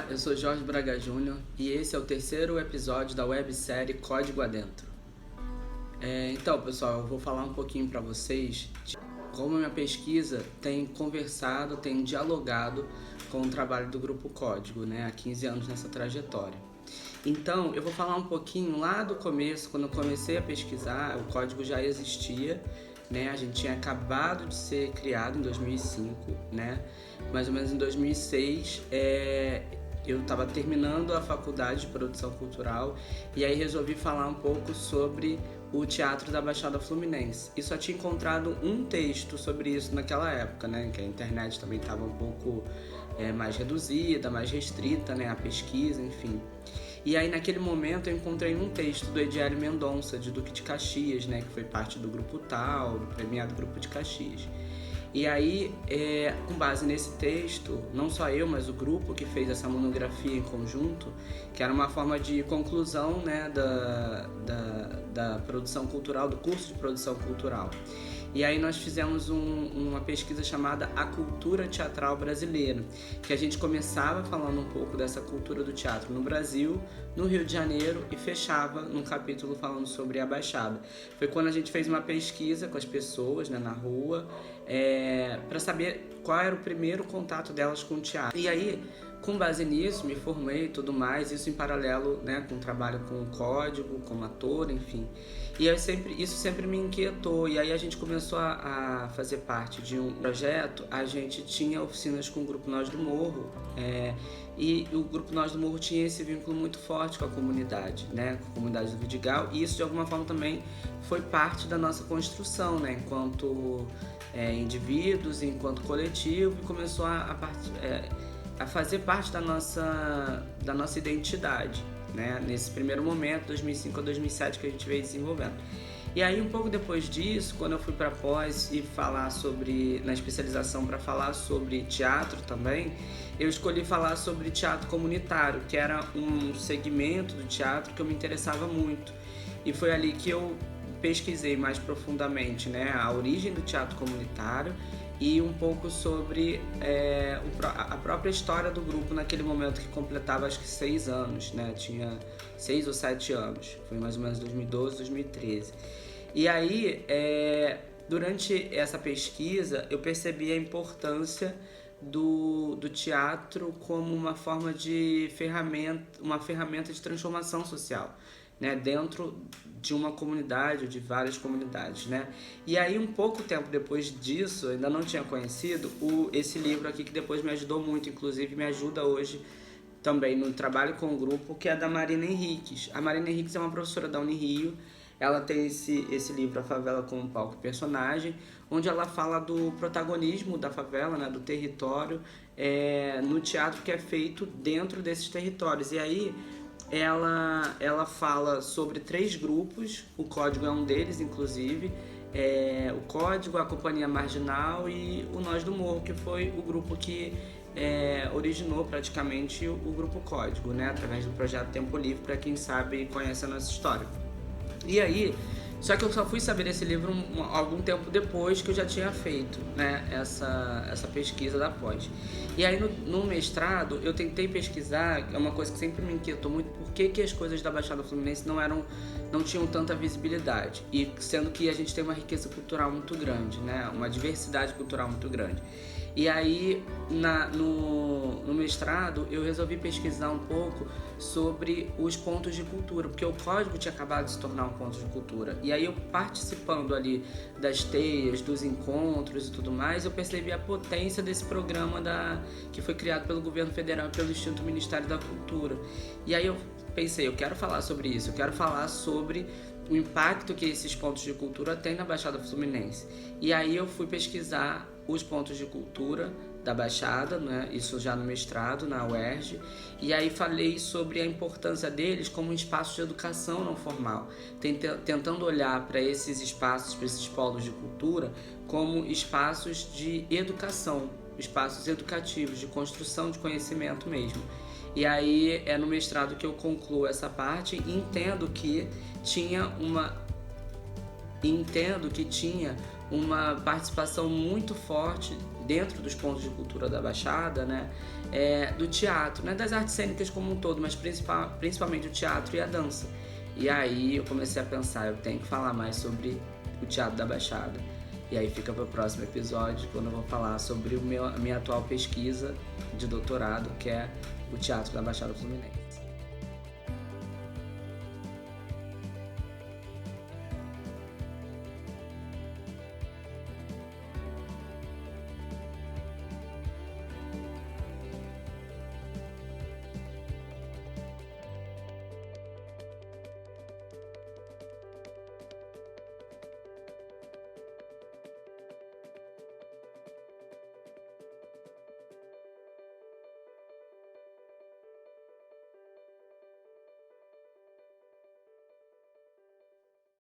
Olá, eu sou Jorge Braga Júnior e esse é o terceiro episódio da websérie Código Adentro. Então, pessoal, eu vou falar um pouquinho para vocês de como a minha pesquisa tem conversado, tem dialogado com o trabalho do Grupo Código, há 15 anos nessa trajetória. Então, eu vou falar um pouquinho lá do começo, quando eu comecei a pesquisar, o código já existia, a gente tinha acabado de ser criado em 2005, mais ou menos em 2006, eu estava terminando a faculdade de produção cultural e aí resolvi falar um pouco sobre o teatro da Baixada Fluminense. E só tinha encontrado um texto sobre isso naquela época, que a internet também estava um pouco mais reduzida, mais restrita, a pesquisa, enfim. E aí naquele momento eu encontrei um texto do Ediele Mendonça, de Duque de Caxias, que foi parte do Grupo Tal, do premiado Grupo de Caxias. E aí, com base nesse texto, não só eu, mas o grupo que fez essa monografia em conjunto, que era uma forma de conclusão da produção cultural, do curso de produção cultural. E aí nós fizemos uma pesquisa chamada A Cultura Teatral Brasileira, que a gente começava falando um pouco dessa cultura do teatro no Brasil, no Rio de Janeiro, e fechava num capítulo falando sobre a Baixada. Foi quando a gente fez uma pesquisa com as pessoas na rua, para saber qual era o primeiro contato delas com o teatro. E aí, com base nisso, me formei e tudo mais, isso em paralelo com o trabalho com o código, como ator, enfim. E isso sempre me inquietou, e aí a gente começou a fazer parte de um projeto. A gente tinha oficinas com o Grupo Nós do Morro, e o Grupo Nós do Morro tinha esse vínculo muito forte com a comunidade, com a comunidade do Vidigal, e isso de alguma forma também foi parte da nossa construção, enquanto indivíduos, enquanto coletivo, e começou a fazer parte da nossa identidade, nesse primeiro momento, 2005 a 2007, que a gente veio desenvolvendo. E aí, um pouco depois disso, quando eu fui para pós e falar na especialização para falar sobre teatro também, eu escolhi falar sobre teatro comunitário, que era um segmento do teatro que eu me interessava muito. E foi ali que eu pesquisei mais profundamente, a origem do teatro comunitário e um pouco sobre a própria história do grupo naquele momento, que completava acho que 6 anos, tinha 6 ou 7 anos, foi mais ou menos 2012, 2013. E aí, durante essa pesquisa, eu percebi a importância do teatro como uma forma de uma ferramenta de transformação social, dentro de uma comunidade ou de várias comunidades, E aí, um pouco tempo depois disso, ainda não tinha conhecido esse livro aqui, que depois me ajudou muito, inclusive me ajuda hoje também no trabalho com o grupo, que é da Marina Henriques. A Marina Henriques é uma professora da Unirio. Ela tem esse livro, A Favela como Palco e Personagem, onde ela fala do protagonismo da favela, do território, no teatro que é feito dentro desses territórios. E aí ela fala sobre 3 grupos, o Código é um deles, inclusive, o Código, a Companhia Marginal e o Nós do Morro, que foi o grupo que originou praticamente o Grupo Código, através do projeto Tempo Livre, para quem sabe e conhece a nossa história. E aí, só que eu só fui saber desse livro algum tempo depois que eu já tinha feito, essa pesquisa da pós. E aí no mestrado eu tentei pesquisar, é uma coisa que sempre me inquietou muito, por que as coisas da Baixada Fluminense não tinham tanta visibilidade, e sendo que a gente tem uma riqueza cultural muito grande, uma diversidade cultural muito grande. E aí, no mestrado, eu resolvi pesquisar um pouco sobre os pontos de cultura, porque o código tinha acabado de se tornar um ponto de cultura. E aí, eu participando ali das teias, dos encontros e tudo mais, eu percebi a potência desse programa que foi criado pelo governo federal e pelo Instituto Ministério da Cultura. E aí eu pensei, eu quero falar sobre isso, eu quero falar sobre o impacto que esses pontos de cultura têm na Baixada Fluminense. E aí eu fui pesquisar os pontos de cultura da Baixada, isso já no mestrado, na UERJ, e aí falei sobre a importância deles como espaços de educação não formal, tentando olhar para esses espaços, para esses polos de cultura, como espaços de educação, espaços educativos, de construção de conhecimento mesmo. E aí é no mestrado que eu concluo essa parte e entendo que tinha e entendo que tinha uma participação muito forte dentro dos pontos de cultura da Baixada, né, do teatro, né, das artes cênicas como um todo, mas principalmente o teatro e a dança. E aí eu comecei a pensar, eu tenho que falar mais sobre o teatro da Baixada. E aí fica para o próximo episódio, quando eu vou falar sobre a minha atual pesquisa de doutorado, que é o teatro da Baixada Fluminense.